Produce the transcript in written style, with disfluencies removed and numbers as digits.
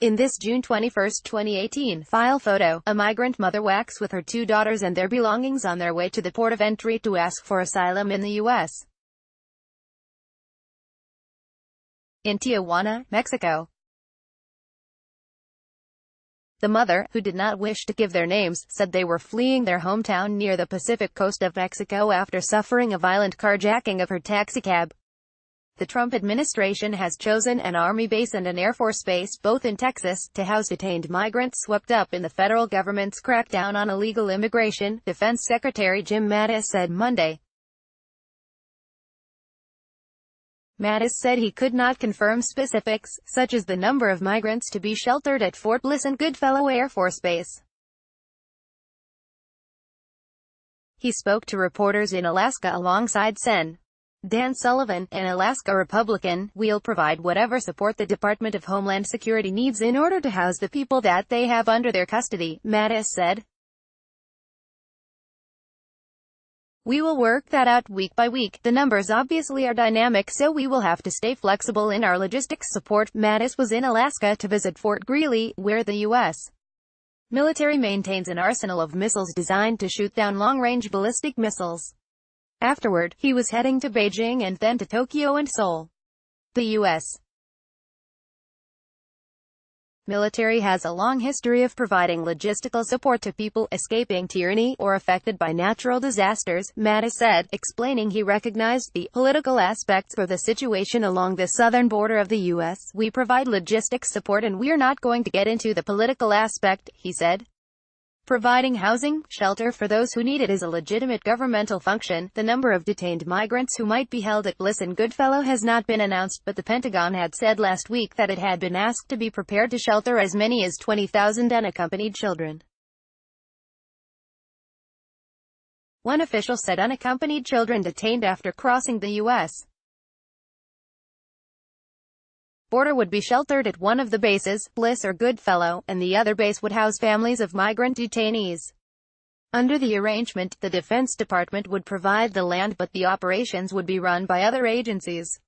In this June 21, 2018, file photo, a migrant mother walks with her two daughters and their belongings on their way to the port of entry to ask for asylum in the U.S. In Tijuana, Mexico. The mother, who did not wish to give their names, said they were fleeing their hometown near the Pacific coast of Mexico after suffering a violent carjacking of her taxicab. The Trump administration has chosen an Army base and an Air Force base, both in Texas, to house detained migrants swept up in the federal government's crackdown on illegal immigration, Defense Secretary Jim Mattis said Monday. Mattis said he could not confirm specifics, such as the number of migrants to be sheltered at Fort Bliss and Goodfellow Air Force Base. He spoke to reporters in Alaska alongside Sen. Dan Sullivan, an Alaska Republican. "We'll provide whatever support the Department of Homeland Security needs in order to house the people that they have under their custody," Mattis said. "We will work that out week by week. The numbers obviously are dynamic, so we will have to stay flexible in our logistics support." Mattis was in Alaska to visit Fort Greely, where the U.S. military maintains an arsenal of missiles designed to shoot down long-range ballistic missiles. Afterward, he was heading to Beijing and then to Tokyo and Seoul. The U.S. military has a long history of providing logistical support to people escaping tyranny or affected by natural disasters, Mattis said, explaining he recognized the political aspects for the situation along the southern border of the U.S. "We provide logistics support and we're not going to get into the political aspect," he said. Providing housing, shelter for those who need it is a legitimate governmental function. The number of detained migrants who might be held at Bliss and Goodfellow has not been announced, but the Pentagon had said last week that it had been asked to be prepared to shelter as many as 20,000 unaccompanied children. One official said unaccompanied children detained after crossing the U.S. border would be sheltered at one of the bases, Bliss or Goodfellow, and the other base would house families of migrant detainees. Under the arrangement, the Defense Department would provide the land, but the operations would be run by other agencies.